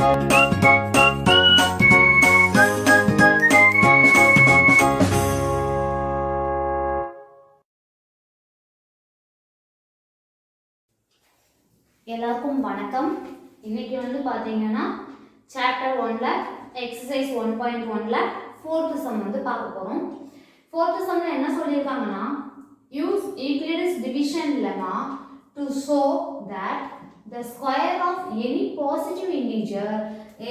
எல்லாருக்கும் வணக்கம். இன்னைக்கு வந்து பாத்தீங்கன்னா சாப்டர் 1ல எக்ஸசைஸ் 1.1ல 4th சம் வந்து பார்க்க போறோம். 4th சம்ல என்ன சொல்லிருக்காங்கன்னா use Euclid's division lemma to show that the square of any positive integer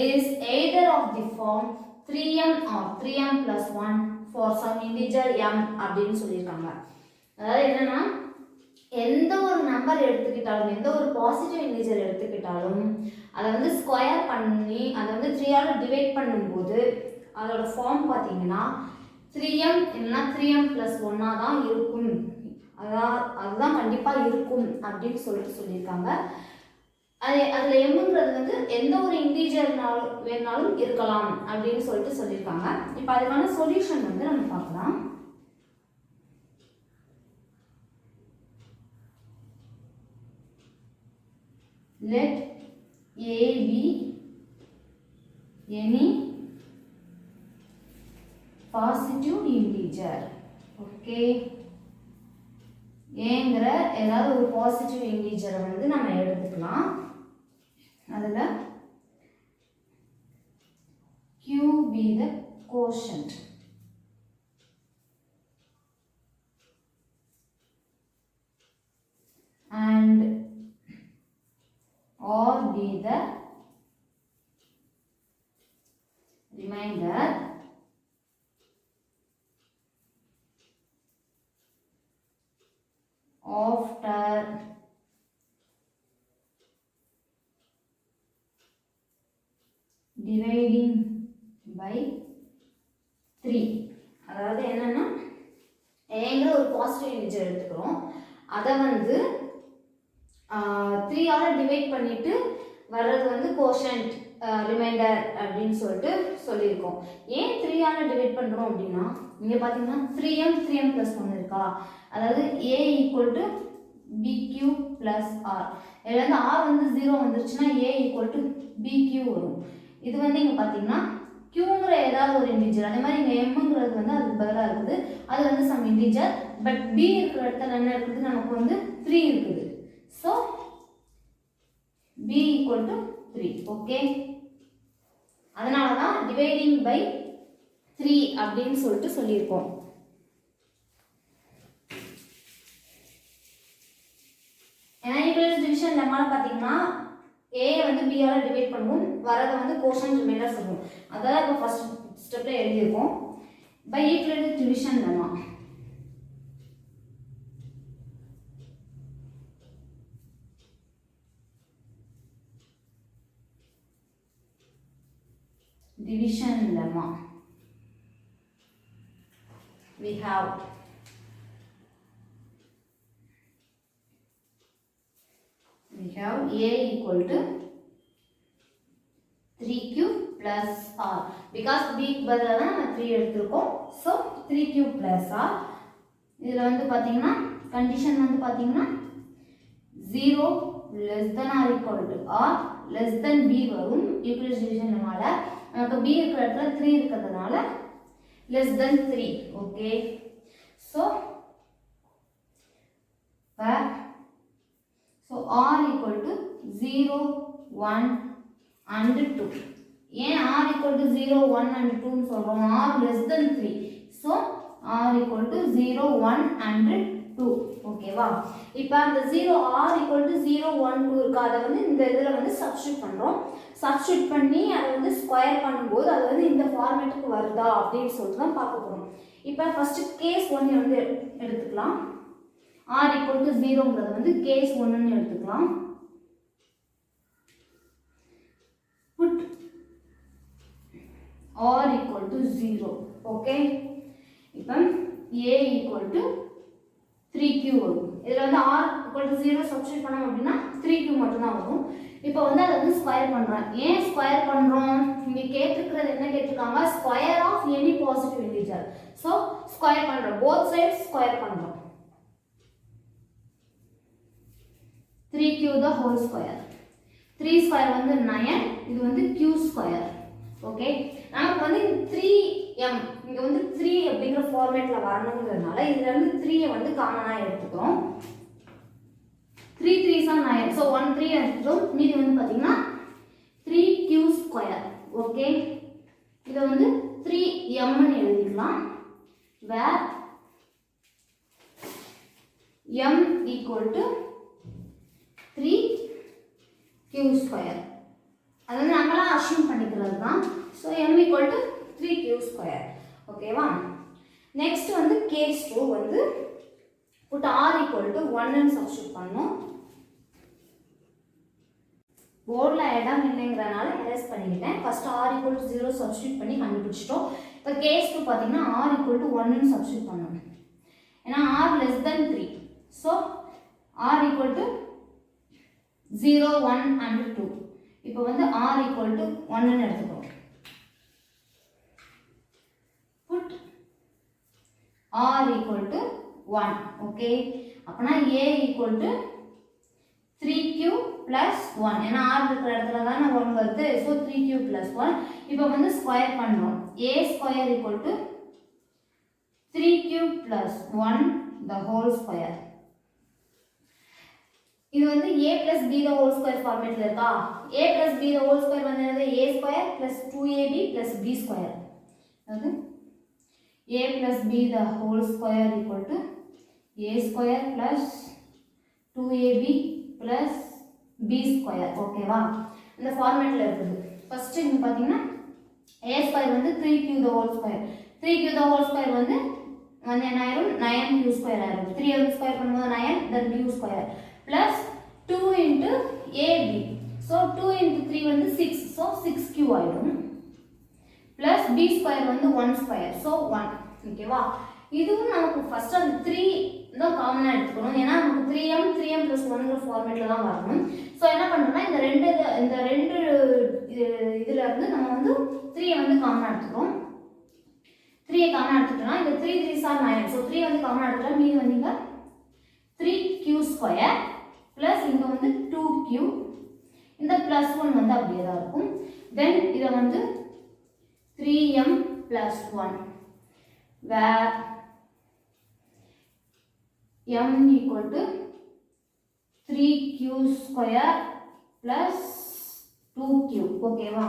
is either of the form 3m or 3m plus 1 for some integer m அப்படின்னு சொல்லிருக்காங்க. அதாவது என்னன்னா எந்த ஒரு நம்பர் எடுத்துக்கிட்டாலும் எந்த ஒரு பாசிட்டிவ் இன்டிஜர் எடுத்துக்கிட்டாலும் அதை வந்து ஸ்கொயர் பண்ணி அதை வந்து 3ஆல டிவைட் பண்ணும்போது அதோட ஃபார்ம் பார்த்தீங்கன்னா 3m இல்லைன்னா 3m + 1 தான் இருக்கும். அதுதான் கண்டிப்பாக இருக்கும் அப்படின்னு சொல்லியிருக்காங்க. அதில் எம்ங்கிறது வந்து எந்த ஒரு இன்டிஜர்னாலும் வேணாலும் இருக்கலாம் அப்படின்னு சொல்லியிருக்காங்க. இப்போ அதுக்கான சொல்யூஷன் வந்து நம்ம பார்க்கலாம். Let a be any positive integer. Okay. ஏங்கிற ஏதாவது ஒரு பாசிட்டிவ் இன்டிஜரை வந்து நம்ம எடுத்துக்கலாம். அதில் q be the quotient. And or be the remainder after dividing by 3. அதாவது என்னன்னா ஏங்கிற ஒரு பாசிட்டிவ் இன்டிஜர் எடுத்துக்கிறோம். அதை வந்து 3ஆல டிவைட் பண்ணிட்டு வர்றது வந்து கோஷன்ட் ரிமைண்டர் அப்படின்னு சொல்லியிருக்கோம். ஏன் 3ஆல டிவைட் பண்ணுறோம் அப்படின்னா இங்கே பார்த்தீங்கன்னா 3m + 1 இருக்கா, அதாவது a = bq + r. இதில் வந்து r வந்து 0 வந்துருச்சுன்னா a = bq வரும். இது வந்து இங்கே பார்த்தீங்கன்னா qங்கிற ஏதாவது ஒரு இன்டிஜர், அதே மாதிரி இங்கே mங்கிறது வந்து அதுக்கு பதிலாக இருக்குது, அது வந்து சம் இன்டிஜர். பட் b இருக்கிற இடத்துல என்ன இருக்குது, நமக்கு வந்து 3 இருக்குது. So b = 3. ஓகே, அதனால தான் டிவைடிங் பை 3 அப்படின்னு சொல்லியிருக்கோம். யூக்ளிடிஸ் டிவிஷன் லெம்மால பார்த்தீங்கன்னா a வந்து b ஆல டிவைட் பண்ணுவோம், வரதை வந்து கோஷன்ட் ரிமைண்டர் சொல்லுவோம். அதான் இப்போ ஃபர்ஸ்ட் ஸ்டெப்ல எழுதியிருக்கோம். By Euclid's division lemma division lemma we have a = 3q + r. because b க்கு பதிலா தான் நம்ம 3 எடுத்துஇருக்கோம். so 3q + r. இதுல வந்து பாத்தீங்கன்னா கண்டிஷன் வந்து பாத்தீங்கன்னா 0 < r < b வரும். யூக்ளிடிஸ் டிவிஷன் லெம்மால நமக்கு b இருக்கிற இடத்துல 3 இருக்கிறதுனால <3. Okay, so r = 0 1 and 2. ஏன் r = 0 1 and 2 ன்னு சொல்றோம், r <3. so r = 0 1 and 2. ஓகேவா? இப்போ அந்த 0 r = 0 1 2 இருக்கு, அதை வந்து இந்த இதில் வந்து சப்ஸ்டியூட் பண்ணுறோம். சப்ஸ்டியூட் பண்ணி அதை வந்து ஸ்கொயர் பண்ணும்போது அது வந்து இந்த ஃபார்மேட்டுக்கு வருதா அப்படின்னு சொல்லிட்டு தான் பார்க்க போகிறோம். இப்போ ஃபஸ்ட்டு கேஸ் 1 வந்து எடுத்துக்கலாம். r = 0ங்கிறது வந்து கேஸ் 1ன்னு எடுத்துக்கலாம். Put r = 0. ஓகே, இப்போ a = 3q வரும். இதில் வந்து r = 0 சப்ஸ்டியூட் பண்ணோம் அப்படின்னா 3q மட்டும்தான் வரும். இப்போ வந்து அதை வந்து ஸ்கொயர் பண்ணுறோம். ஏன் ஸ்கொயர் பண்ணுறோம், இங்கே கேட்டிருக்கிறது என்ன கேட்டிருக்காங்க, square of any positive integer. So square பண்ணுறோம், போத் சைட்ஸ் ஸ்கொயர் பண்ணுறோம். 3q the whole square. 3 square வந்து 9, இது வந்து q ஓகே, நமக்கு வந்து 3m இங்கே வந்து 3 அப்படிங்கிற ஃபார்மேட்டில் வரணுங்கிறதுனால இதுலேருந்து 3 வந்து காமனாக எடுத்துக்கிறோம். 3 3s are 9. ஸோ 1 3 எடுத்துக்கிறோம். மீதி வந்து பார்த்தீங்கன்னா 3q². ஓகே, இதை வந்து 3mன்னு எழுதிக்கலாம். வேர் m equal to 3q². அது வந்து நம்மளாம் அஷ்யூம் பண்ணிக்கிறது தான். So m equal to 3q². ஓகேவா? நெக்ஸ்ட் வந்து கேஸ் 2 வந்து put r equal to 1ன்னு சப்ஸ்டியூட் பண்ணணும். போர்டில் இடம் இல்லைங்கிறனால எரேஸ் பண்ணிக்கிட்டேன். First r equal to 0 substitute பண்ணி கண்டுபிடிச்சிட்டோம். இப்போ கேஸ் 2 பார்த்தீங்கன்னா r equal to 1ன்னு சப்ஸ்டியூட் பண்ணணும். ஏன்னா r less than 3. So r equal to 0 1 and 2. இப்போ வந்து r equal to 1ன்னு எடுத்துக்கிறோம். put r equal to 1. Okay, அப்பனா a equal to 3q plus 1. ஏன்னா r இருக்கிற இடத்துல தான் 1 வருது. So 3q plus 1. இப்போ வந்து ஸ்கொயர் பண்ணுறோம். a square equal to 3q plus 1 the whole square. இது வந்து a plus b the whole square ஃபார்மேட்ல இருக்கா? a plus b the whole square வந்து என்னது? a square plus 2ab plus b square. அது a plus b the whole square equal to a square plus 2ab plus b square. ஓகேவா? இந்த ஃபார்மேட்ல இருக்குது. First இங்க பாத்தீங்கன்னா a square வந்து 3q the whole square. 3q the whole square வந்து என்ன ஆயிரும்? 9q² ஆயிரும். 3 வந்து ஸ்கொயர் பண்ணும்போது 9 then q square plus 2 into ab. so 2 into 3 வந்து 6. so 6q ஆயிடும். plus b square வந்து 1 square. so 1. ஓகேவா? இதுவும் நமக்கு ஃபர்ஸ்ட் அந்த 3 தான் காமனா எடுத்துக்கணும். ஏன்னா நமக்கு 3m plus 1ங்கிற ஃபார்மேட்ல தான் வரணும். ஸோ என்ன பண்ணுறோம்னா இந்த ரெண்டு இதுல இருந்து நம்ம வந்து 3 வந்து காமனா எடுத்துக்கிறோம். 3 காமனா எடுத்துட்டோம்னா இந்த 3 3s are 9. ஸோ 3 வந்து காமனா எடுத்துட்டா மீதி வந்து இங்க 3q² plus இங்க வந்து 2q. இந்த plus 1 வந்து அப்படியே தான் இருக்கும். தென் இதை வந்து 3m plus 1 where m equal to 3q² plus 2q. ஓகேவா?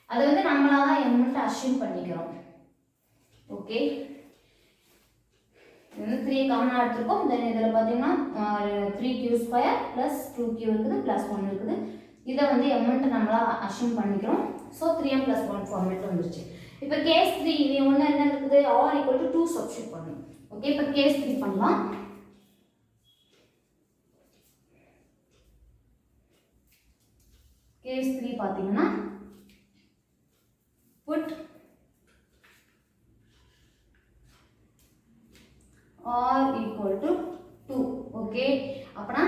அது வந்து நம்மளா தான் m அஷ்யூம் பண்ணிக்கிறோம். ஓகே, இது வந்து 3 காமனா எடுத்துக்கோம். தென் இதில் பார்த்தீங்கன்னா 3q² plus 2q இருக்குது plus 1 இருக்குது. இதை வந்து m நம்மளா அஷ்யூம் பண்ணிக்கிறோம். ஸோ 3m plus 1 ஃபார்மேட் வந்துருச்சு. இப்போ கேஸ் 3 இது ஒன்று என்ன இருக்குது? r equal to 2 சப்ஸ்டியூட் பண்ணணும். ஓகே, இப்போ கேஸ் 3 பண்ணலாம். கேஸ் 3 பார்த்தீங்கன்னா put r equal to 2. Okay, அப்பனா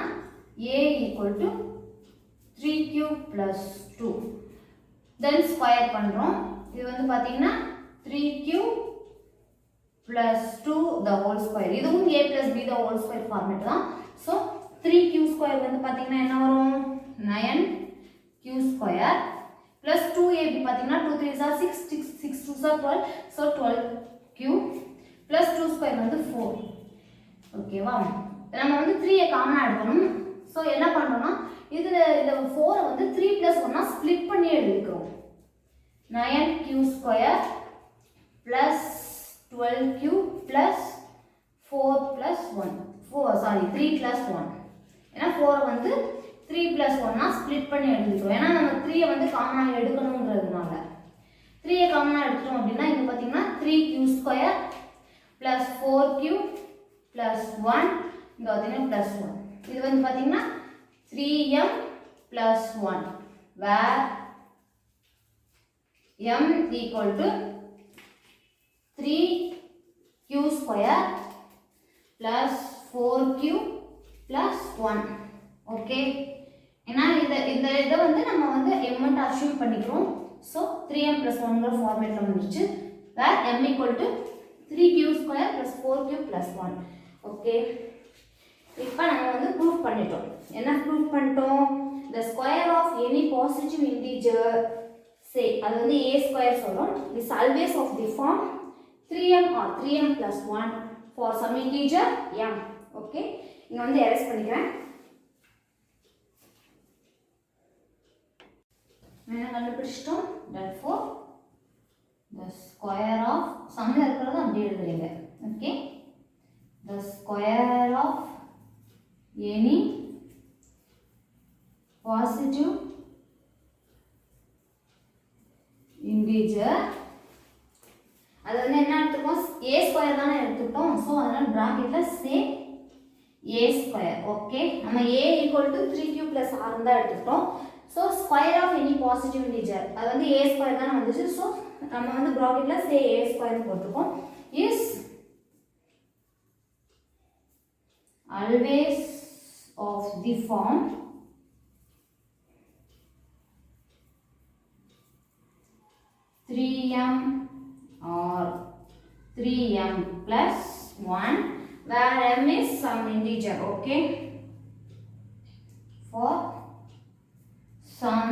a equal to 3q plus 2. then square பண்றோம். இது வந்து பாத்தீங்கன்னா 3q plus 2 the whole square. இதுவும் a plus b the whole square format தான். ஸோ 3q² வந்து பாத்தீங்கன்னா என்ன வரும்? 9q² plus 2ab பாத்தீங்கன்னா 2 3s are 6 6 2s are 12. So 12q plus 2² வந்து 4. ஓகேவா? நம்ம வந்து 3 காமனா எடுக்கணும். ஸோ என்ன பண்றோம்னா இதுல இந்த 4 வந்து 3 plus 1 ஸ்ப்ளிட் பண்ணி எழுதிக்கிறோம். 9q² plus 12q plus 4 plus 1. 3 plus 1. ஏன்னா 4 வந்து 3 plus 1 ஸ்ப்ளிட் பண்ணி எழுதிக்கிறோம். ஏன்னா நம்ம 3 வந்து காமனா எடுக்கணும்ன்றதுனால 3 காமனா எடுத்துட்டோம் அப்படின்னா இங்க பாத்தீங்கன்னா 3q² plus 4q plus 1. இங்க பாத்தீங்கன்னா plus 1. இது வந்து பாத்தீங்கன்னா 3m plus 1 where m equal to 3q² plus 4q plus 1. Okay, ஏன்னா இதை வந்து நம்ம வந்து m அஷ்யூம் பண்ணிக்கிறோம். ஸோ 3m plus 1ங்கிற ஃபார்மேட்ல வந்துருச்சு. where m equal to 3q² plus 4q plus 1. Okay, இப்போ நம்ம வந்து ப்ரூஃப் பண்ணிட்டோம். என்ன ப்ரூஃப் பண்ணிட்டோம்? the square of any positive integer say அது வந்து a square சொல்றோம். This always of the form 3m or 3m plus 1 for some integer m. Okay, இங்க வந்து erase பண்ணிக்கிறேன். என்ன கண்டுபிடிச்சிட்டோம்? Therefore the square of சம்ல இருக்கிறது அப்படியே எழுதுறீங்க. Okay, the square of any positive integer அது வந்து என்ன எடுத்துப்போம்? a ஸ்கொயர் தானே எடுத்துட்டோம். ஸோ அதனால் ப்ராக்கெட்டில் சே a ஸ்கொயர். ஓகே, நம்ம a equal to 3q + r தான் எடுத்துக்கிட்டோம். So square of any positive integer அது வந்து a ஸ்கொயர் தானே வந்துச்சு. ஸோ நம்ம வந்து ப்ராக்கெட்டில் சே a ஸ்கொயர்னு போட்டிருக்கோம். Is always of the form 3m or 3m plus 1 where m is some integer. Okay, for some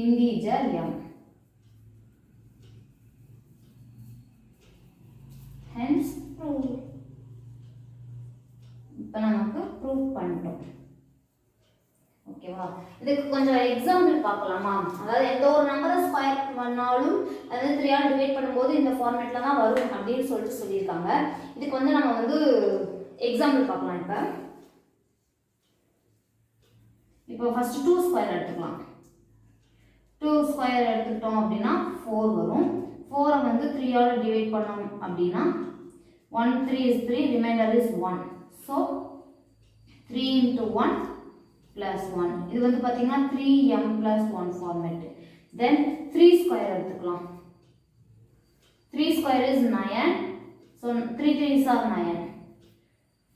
integer m, hence prove. இப்போ நமக்கு ப்ரூவ் பண்ணிட்டோம். ஓகேவா, இதுக்கு கொஞ்சம் எக்ஸாம்பிள் பார்க்கலாமா? அதாவது எந்த ஒரு நம்பரை ஸ்கொயர் பண்ணாலும் அதாவது 3 ஆல் டிவைட் பண்ணும்போது இந்த ஃபார்மேட்டில் தான் வரும் அப்படின்னு சொல்லியிருக்காங்க. இதுக்கு வந்து நம்ம வந்து எக்ஸாம்பிள் பார்க்கலாம். இப்போ ஃபர்ஸ்ட் 2 ஸ்கொயர் எடுத்துக்கலாம். 2 ஸ்கொயர் எடுத்துக்கிட்டோம் அப்படின்னா 4 வரும். 4 வந்து 3 ஆல் டிவைட் பண்ணோம் அப்படின்னா 1 3 is 3, remainder is 1. So 3 into 1 plus 1. இது வந்து பார்த்தீங்கன்னா 3m plus 1 format. Then 3 square எடுத்துக்கலாம். 3 square is 9. So 3 3s are 9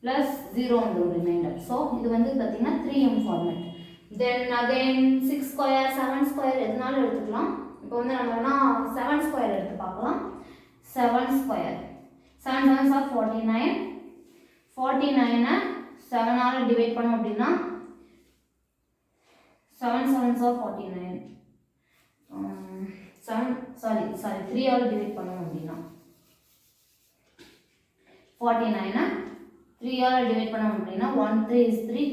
plus 0 on the remainder. So இது வந்து பார்த்தீங்கன்னா 3m format. Then again 6 square 7 square எதுனாலும் எடுத்துக்கலாம். இப்போ வந்து நம்ம 7 square எடுத்து பார்க்கலாம். 7 square 7 7s are 49. 49 7 all divide பண்ணோம் அப்படின்னா 7 7s are 49. 3 ஆல் டிவைட் பண்ணோம் அப்படின்னா 49 3 ஆல் டிவைட் பண்ணோம் அப்படின்னா 1 3 is 3,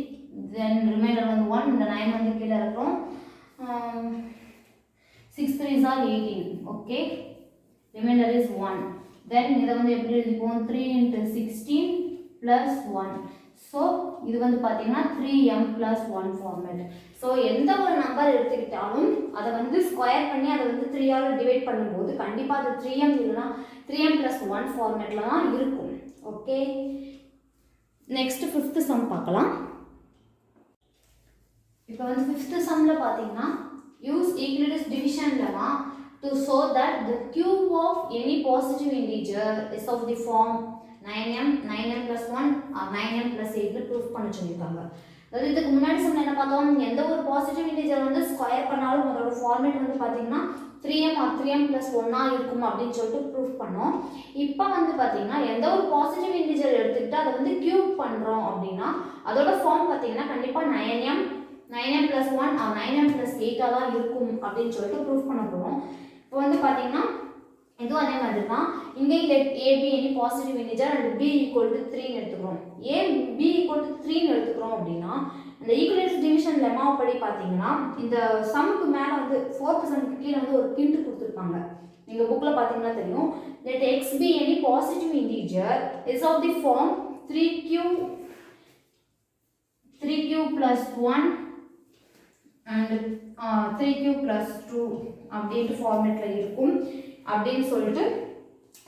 then remainder வந்து 1, இந்த 9 வந்து கீழே இருக்கும். 6 3s are 18. Okay, remainder is 1. Then இதை வந்து எப்படி எழுதிப்போம்? 3 into 16 plus 1. ஸோ இது வந்து பார்த்தீங்கன்னா 3m plus 1 ஃபார்மேட். ஸோ எந்த ஒரு நம்பர் எடுத்துக்கிட்டாலும் அதை வந்து ஸ்கொயர் பண்ணி அதை வந்து 3 ஆல் டிவைட் பண்ணும்போது கண்டிப்பாக அது 3m இல்லைனா 3m plus 1 ஃபார்மேட்டில் தான் இருக்கும். ஓகே, நெக்ஸ்ட் 5th சம் பார்க்கலாம். இப்போ வந்து 5th சம்மில் பார்த்தீங்கன்னா use equilibrium division lemma to show that the cube of any positive integer is of the form 9m plus 1 or 9m plus 8 proof பண்ண சொல்லியிருக்காங்க. அதாவது இதுக்கு முன்னாடி சொன்ன என்ன பார்த்தோம்? எந்த ஒரு பாசிட்டிவ் இன்டிஜர் வந்து ஸ்கொயர் பண்ணாலும் அதோட ஃபார்மேட் வந்து பார்த்தீங்கன்னா 3m or 3m plus 1 இருக்கும் அப்படின்னு சொல்லிட்டு ப்ரூஃப் பண்ணோம். இப்போ வந்து பார்த்தீங்கன்னா எந்த ஒரு பாசிட்டிவ் இன்டிஜர் எடுத்துக்கிட்டு அதை வந்து கியூப் பண்ணுறோம் அப்படின்னா அதோட ஃபார்ம் பார்த்தீங்கன்னா கண்டிப்பாக 9m plus 1 or 9m plus 8 தான் இருக்கும் அப்படின்னு சொல்லிட்டு ப்ரூஃப் பண்ண போகிறோம். இப்போ வந்து பார்த்தீங்கன்னா இதுவும் அதே மாதிரி தான். இங்கே let a be any positive integer and b equal to 3 எடுத்துக்கிறோம். a b equal to 3 எடுத்துக்கிறோம் அப்படின்னா இந்த ஈக்குவலிபிரியம் டிவிஷன் லெமா படி பார்த்தீங்கன்னா இந்த சம்முக்கு மேலே வந்து 4th சம்முக்கு கீழே வந்து ஒரு ஹிண்ட் கொடுத்துருப்பாங்க. நீங்கள் புக்கில் பார்த்தீங்கன்னா தெரியும். let x be any positive integer is of the form 3q plus 1 and 3q plus 2 அப்படின்ட்டு ஃபார்மேட்டில் இருக்கும் அப்படின்னு சொல்லிட்டு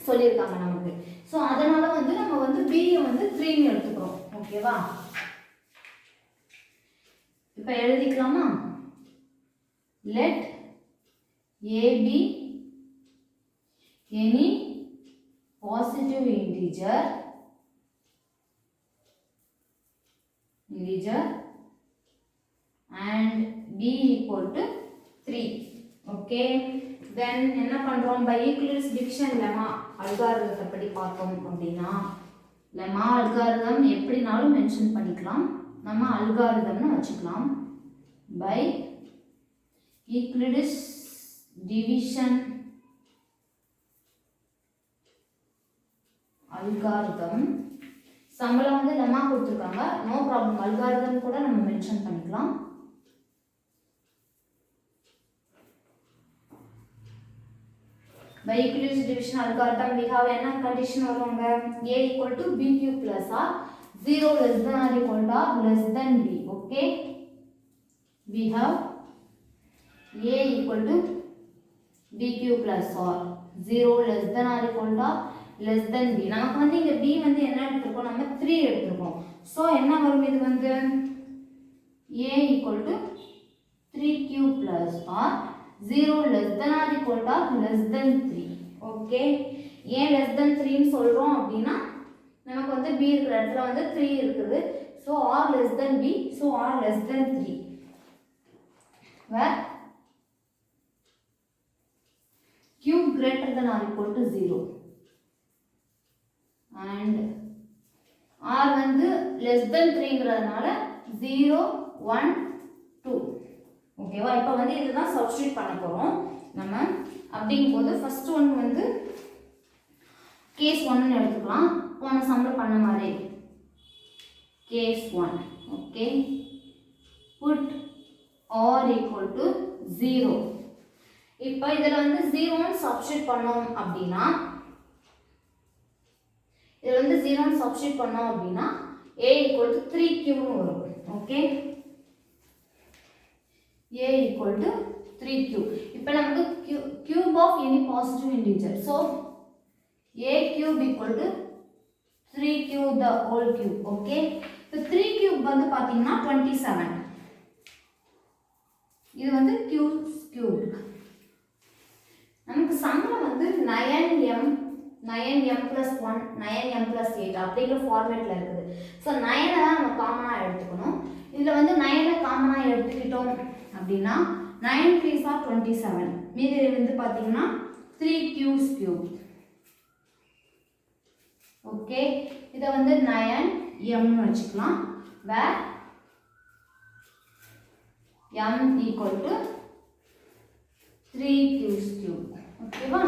சொல்லியிருக்காங்க நமக்கு. ஸோ அதனால வந்து நம்ம வந்து பியை வந்து 3ன்னு எடுத்துக்கிறோம். ஓகேவா, இப்போ எழுதிக்கலாமா? Let a be any positive integer and b equal to 3. Okay, then என்ன பண்றோம்? by ஈக்குவலிபிரியம் டிவிஷன் லெமா அல்காரிதத்தை படி பார்த்தோம் அப்படின்னா லெமா அல்காரிதம் எப்படினாலும் மென்ஷன் பண்ணிக்கலாம், நம்ம அல்காரிதம்னு வச்சுக்கலாம். by Euclid's division algorithm. சம்பளம் வந்து லெமா கொடுத்துருக்காங்க, நோ ப்ராப்ளம், அல்காரிதம் கூட நம்ம மென்ஷன் பண்ணிக்கலாம். By Euclid's division algorithm we have என்ன condition வருவாங்க, a equal to b cube plus r, 0 less than or equal to r less than b. Okay, we have a equal to b cube plus r, 0 less than or equal to r less than b. நமக்கு வந்து இங்க b வந்து என்ன எடுத்துருக்கோம், நம்ம 3 எடுத்துருக்கோம். So என்ன வரும், இது வந்து a equal to 3 cube plus r, 0 less than or equal to r less than 3. Okay, ஏன் less than 3 சொல்றோம் அப்படின்னா நமக்கு வந்து b இருக்கிற இடத்துல வந்து 3 இருக்குது. So r less than b, so r less than 3. where cube greater than or equal to 0 and r வந்து less than 3ங்கிறதுனால 0 1 2. ஓகேவா, இப்போ வந்து இதுதான் சப்ஸ்டிட்யூட் பண்ண போறோம் நம்ம. அப்படிங்கும்போது ஃபர்ஸ்ட் ஒன் வந்து கேஸ் 1 எடுத்துக்கலாம், போன சம்ல பண்ண மாதிரி case 1. Okay, put r equal to 0. இப்போ இதுல வந்து 0 சப்ஸ்டிட்யூட் பண்ணோம் அப்படின்னா, இதுல வந்து 0 சப்ஸ்டிட்யூட் பண்ணோம் அப்படின்னா a equal to 3q னு வரும். Okay, a equal to 3q. இப்போ நமக்கு cube of any positive integer. So a cube equal to 3q the whole cube. Okay, இப்போ 3 cube வந்து பாத்தீங்கன்னா 27. இது வந்து cube. நமக்கு சம்பளம் வந்து 9m plus 1 9m plus 8 அப்படிங்கிற ஃபார்மேட்ல இருக்குது. ஸோ 9 தான் நம்ம காமனா எடுத்துக்கணும். இதுல வந்து 9 காமனா எடுத்துக்கிட்டோம் அப்படின்னா 9 3s are 27. மீதி வந்து பாத்தீங்கன்னா 3q's cube. ஓகே, இத வந்து 9m னு வச்சுக்கலாம். where m equal to 3q's cube. ஓகேவா,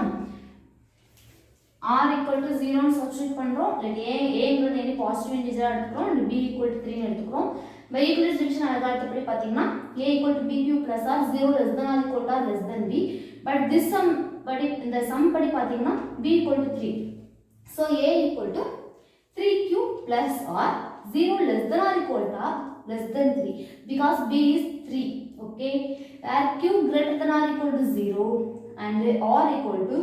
r equal to 0 னு சப்ஸ்டிட்யூட் பண்றோம். let a ங்கிறது any பாசிட்டிவ் இன்டிஜரா எடுத்துக்கிறோம், and b equal to 3 னு எடுத்துக்கிறோம். by Euclid's division algorithm படி பாத்தீங்கன்னா a equal to b cube plus r, 0 less than or equal to r less than b. but this sum படி, இந்த sum படி பாத்தீங்கன்னா b equal to 3. so a equal to 3q plus r, 0 less than or equal to r less than 3, because b is 3. okay, where q greater than or equal to 0 and r equal to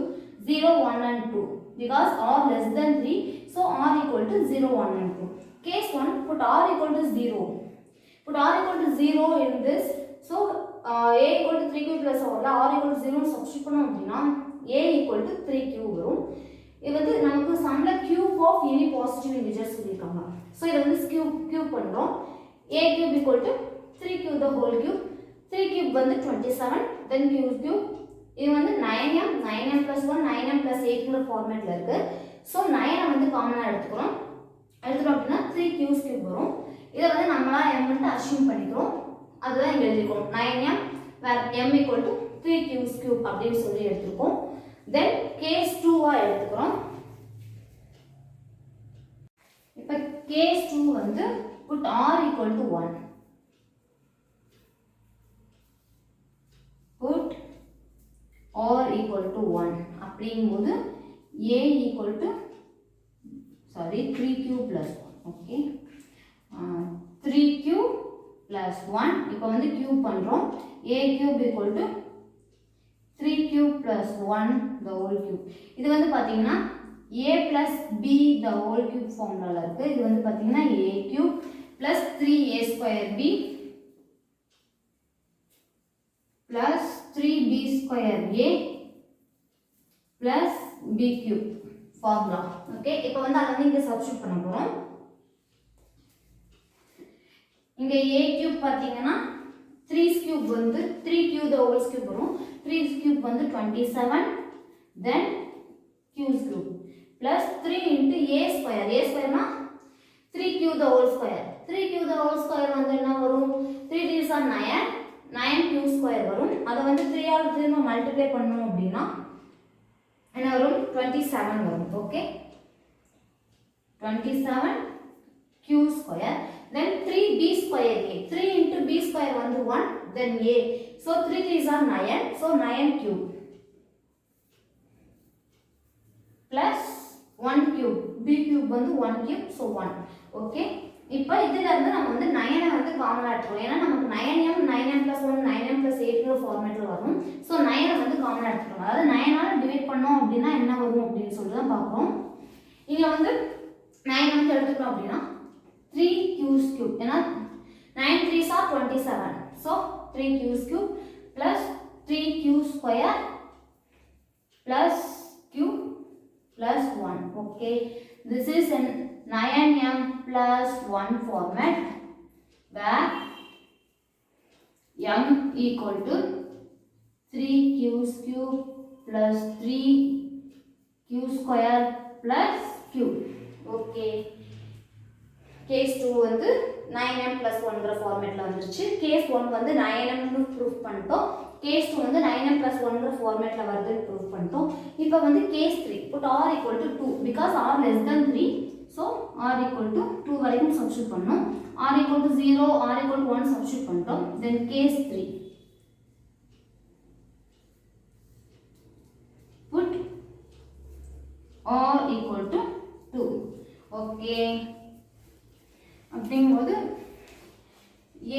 0 1 and 2, because r less than 3, so r equal to 0 1 and 2. case 1, put r equal to 0. put r equal to 0 in this. so a equal to 3q plus r equal to 0 substitute பண்ணோம் அப்படின்னா a equal to 3q வரும். இது வந்து நமக்கு சம்ல cube of any positive integer சொல்லிருக்காங்க. So இத வந்து cube பண்றோம். a cube equal to 3q the whole cube. 3 cube வந்து 27, then cube. இது வந்து 9m plus 1 9m plus 8 ங்கிற ஃபார்மேட்ல இருக்கு. சோ 9 வந்து காமனா எடுத்துக்கிறோம். அப்படின்னா 3q's cube வரும். இத வந்து நம்மளா m ன்னு அஸ்யூம் பண்ணிக்கிறோம். அதுதான் இங்க எழுதிருக்கோம். 9m where m equal to 3q's cube அப்படினு சொல்லி எடுத்துக்கோம். then case 2 ஆ எடுத்துக்கிறோம். இப்போ case 2 வந்து put r equal to 1. put r equal to 1 அப்படிங்கும்போது a equal to 3q plus 1. okay, 3q plus 1. இப்போ வந்து cube பண்றோம். a cube equal to 3q plus 1 the whole cube. இது வந்து பாத்தீங்கன்னா a plus b the whole cube ஃபார்முலால இருக்கு. இது வந்து பாத்தீங்கன்னா a cube plus 3a square b plus 3b square a plus b cube formula. Okay, இப்போ வந்து அத இங்க சப்ஸ்டிட்யூட் பண்ண போறோம். இங்க a cube பாத்தீங்கன்னா 3's cube வந்து 3q the whole cube வரும். 3's cube வந்து 27, then q's cube plus 3 into a square. a square னா 3q the whole square. 3q the whole square வந்து என்ன வரும்? 3 3s are 9, 9q ஸ்கொயர் வரும். அதை வந்து 3 ஆல் திரும்ப மல்டிப்ளை பண்ணோம் அப்படின்னா என்ன வரும் 27 வரும். Okay 27q square. then 3b square a, 3 into b square வந்து 1, then a, so 3 3s are 9, so 9 cube plus 1 cube, b cube வந்து 1 cube, so 1. ஓகே இப்போ இதுல இருந்து நம்ம வந்து 9 வந்து காமனா எடுத்துறோம். ஏன்னா நமக்கு 9m 9m plus 1 9m plus 8ங்கிற ஃபார்மேட்ல வரும். சோ 9 வந்து காமனா எடுத்துறோம். அதாவது 9 ஆல டிவைட் பண்ணோம் அப்படினா என்ன வரும் அப்படினு சொல்லி தான் பார்க்கறோம். இங்க வந்து 9 வந்து எடுத்துட்டோம் அப்படினா 3q cube. ஏன்னா 9 3s are 27. So 3q cube plus 3q square plus q plus 1. Okay, this is an 9m plus 1 format where m equal to 3q cube plus 3q square plus q. Okay, case 2 வந்து 9m plus 1ங்கிற ஃபார்மேட்ல வந்துருச்சு. case 1 வந்து 9m னு proof பண்ணிட்டோம். case 2 வந்து 9m plus 1ங்கிற ஃபார்மேட்ல வருதுன்னு proof பண்ணிட்டோம். இப்போ வந்து case 3 put r equal to 2 because r less than 3, so r equal to 2 வரைக்கும் சப்ஸ்டிட்யூட் பண்ணோம். r equal to 0, r equal to 1 substitute பண்ணிட்டோம். then case 3 put r equal to 2. okay, அப்படிங்கும்போது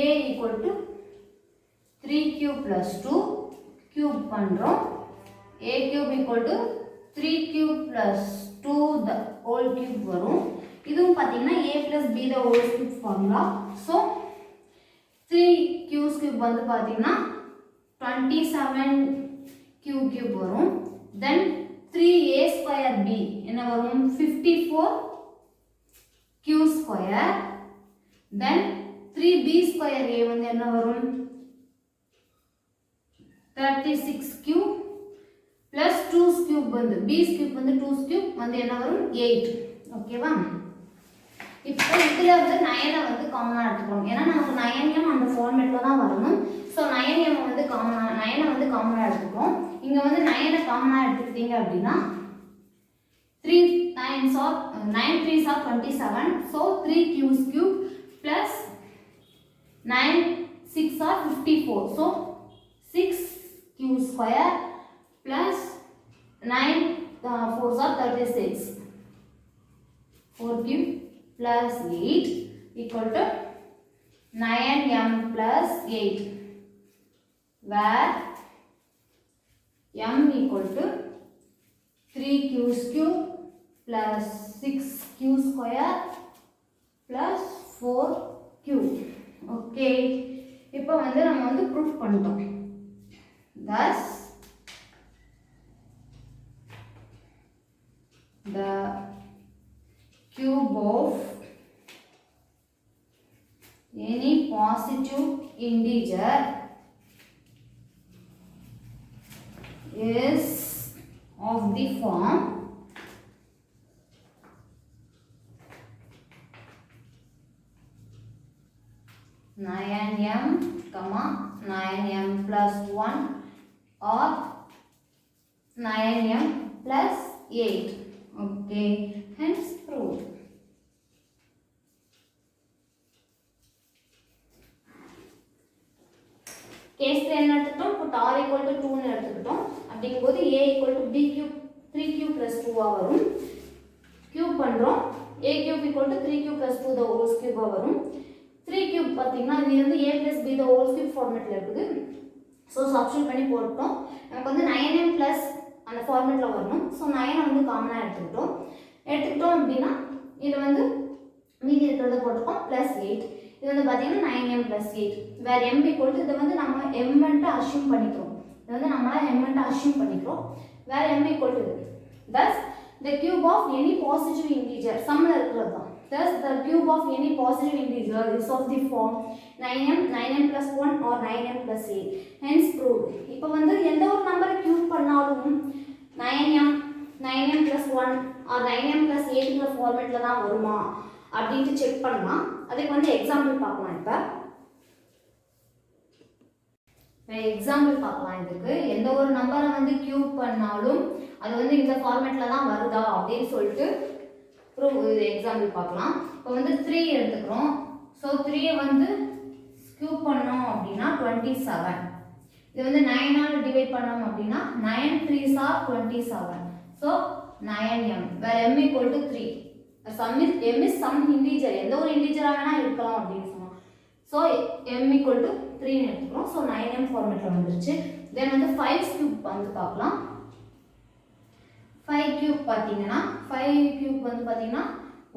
a equal to 3q plus 2 cube பண்றோம். a cube equal to 3q plus 2 the whole cube வரும். இதுவும் பாத்தீங்கன்னா a plus b the whole cube formula. so 3q cube வந்து பாத்தீங்கன்னா 27q cube வரும். then 3a square b என்ன வரும் 54q square. then 3b square a வந்து என்ன வரும் 36q plus 2's cube வந்து b's cube வந்து 2's cube வந்து என்ன வரும் 8. ஓகேவா? இப்போ இதுல வந்து 9 வந்து காமனா எடுத்துக்கணும். ஏன்னா நமக்கு 9m அந்த ஃபார்மேட்ல தான் வரணும். சோ 9m வந்து காமனா 9 வந்து காமனா எடுத்துக்கோம். இங்க வந்து 9 காமனா எடுத்துக்கிட்டீங்க அப்படினா 3 9s are 9 3s are 27. so 3q cube plus 9 6 are 54. so 6q square plus 9 4s are 36. 4q plus 8 equal to 9m plus 8 where m equal to 3q cube plus 6q square plus 4q. okay, இப்போ வந்து நம்ம வந்து proof பண்ணிட்டோம். thus the cube of any positive integer is of the form 9m, 9m plus 1 or 9m plus 8. okay, hence proved. case 3 என்ன எடுத்துட்டோம் put r equal to 2 னு எடுத்துக்கிட்டோம். அப்படிங்கும்போது a equal to b cube 3q plus 2 ஆ வரும். cube பண்றோம். a cube equal to 3q plus 2 the whole cube ஆ வரும். 3 cube பாத்தீங்கன்னா இது வந்து a plus b the whole cube ஃபார்மட்ல இருக்குது. சோ சப்ஸ்டிட்யூட் பண்ணி போட்டோம். நமக்கு வந்து 9m plus அந்த ஃபார்மட்ல வரணும். சோ 9 வந்து காமனா எடுத்துக்கிட்டோம். அப்படினா இது வந்து மீதி இருக்கிறத போட்டுப்போம் plus 8. இது வந்து பாத்தீங்கன்னா 9m plus 8 where m equal to இது வந்து நம்ம m ன்ட்டு அஸ்யூம் பண்ணிக்கிறோம். இது வந்து நம்மளா m ன்ட்டு அஸ்யூம் பண்ணிக்கிறோம். where m equal to thus the cube of any positive integer சம்ல இருக்குறது தான். thus the cube of any positive integer is of the form 9m 9m plus 1 or 9m plus 8. hence proved. இப்போ வந்து எந்த ஒரு நம்பரை cube பண்ணாலும் 9m 9m plus 1 or 9m plus 8ங்கிற ஃபார்மட்ல தான் வருமா அப்படினு செக் பண்ணலாம். அதுக்கு வந்து எக்ஸாம்பிள் பார்க்கலாம். இப்போ எக்ஸாம்பிள் பார்க்கலாம். இதுக்கு எந்த ஒரு நம்பரை வந்து கியூப் பண்ணாலும் அது வந்து இந்த ஃபார்மேட்டில் தான் வருதா அப்படின்னு சொல்லிட்டு எக்ஸாம்பிள் பார்க்கலாம். இப்போ வந்து 3 எடுத்துக்கிறோம். ஸோ 3 வந்து கியூப் பண்ணோம் அப்படின்னா 27. இது வந்து 9ஆல் டிவைட் பண்ணோம் அப்படின்னா 9 3s are 27. So 9m where m equal to 3. m is some integer. எந்த ஒரு இன்டிஜராக வேணால் இருக்கலாம் அப்படின்னு சொன்னோம். ஸோ m equal to 3 எடுத்துக்கிறோம். ஸோ 9m ஃபார்மேட்டில் வந்துருச்சு. தென் வந்து 5 கியூப் வந்து பார்க்கலாம். 5 கியூப் பார்த்தீங்கன்னா 5 கியூப் வந்து பார்த்தீங்கன்னா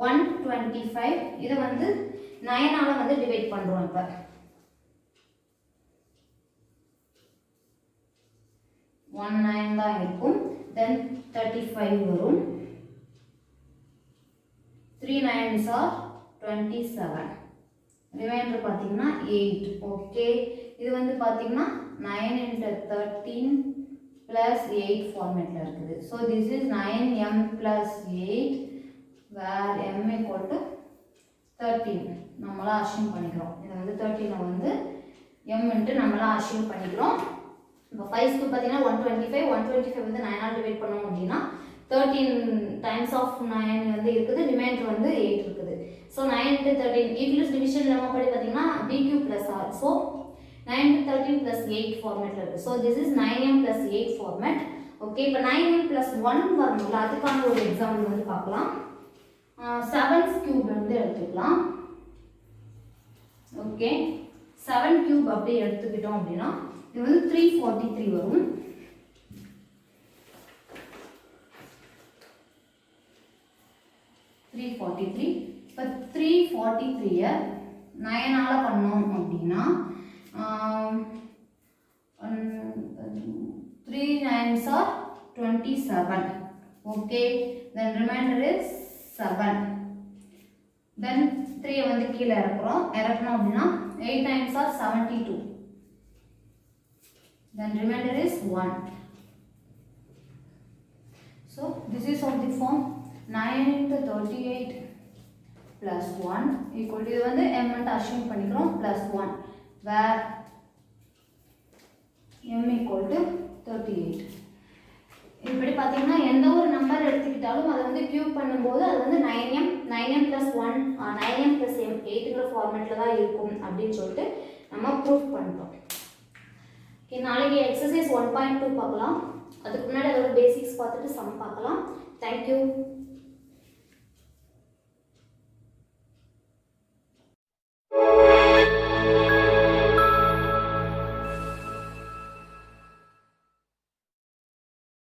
125. இதை வந்து 9ஆல் வந்து டிவைட் பண்ணுறோம். இப்போ 19 தான் இருக்கும். தென் 35 வரும். 3 9s are 27. ரிமைண்டர் பார்த்தீங்கன்னா 8. ஓகே, இது வந்து பார்த்தீங்கன்னா 9 into 13 plus 8 ஃபார்மேட்டில் இருக்குது. So this is 9m plus 8 where m equal to 13 நம்மளாம் அஷ்யூம் பண்ணிக்கிறோம். இதை வந்து 13 வந்து m இன்ட்டு நம்மளாம் அஷ்யூம் பண்ணிக்கிறோம். இப்போ 5 கியூப் பார்த்தீங்கன்னா 125 வந்து 9ஆல் டிவைட் பண்ணோம் அப்படின்னா 13 டைம்ஸ் ஆஃப் 9 வந்து இருக்குது. ரிமைண்டர் வந்து 8 இருக்குது. So 9 into 13 equals division lemma படி பார்த்தீங்கன்னா b cube plus r. So 9 into 13 plus 8 ஃபார்மேட்டில் இருக்குது. So this is 9m plus 8 format. Okay, இப்போ 9m plus 1 வரணும்ல, அதுக்கான ஒரு எக்ஸாம்பிள் வந்து பார்க்கலாம். 7 கியூப் வந்து எடுத்துக்கலாம். ஓகே, 7 கியூப் அப்படியே எடுத்துக்கிட்டோம் அப்படின்னா இது வந்து 343 வரும். இப்போ 343 9ஆல் பண்ணோம் அப்படின்னா 3 9s are 27. Okay, then remainder is 7. then 3 வந்து கீழே இறக்கணும் அப்படின்னா 8 9s are 72. then remainder is 1. so this is of the form 9 into 38 plus 1 equal to, இது வந்து m and assume பண்ணிக்கிறோம் plus 1 where m equal to 38. இப்படி பார்த்தீங்கன்னா எந்த ஒரு நம்பர் எடுத்துக்கிட்டாலும் அதை வந்து கியூப் பண்ணும்போது அது வந்து 9m plus 1 9m plus m 8ங்கிற ஃபார்மேட்டில் தான் இருக்கும் அப்படின்னு சொல்லிட்டு நம்ம ப்ரூஃப் பண்ணிட்டோம். ஓகே, நாளைக்கு எக்ஸசைஸ் 1.2 பார்க்கலாம். அதுக்கு முன்னாடி அதோட பேசிக்ஸ் பார்த்துட்டு சம் பார்க்கலாம். தேங்க்யூ.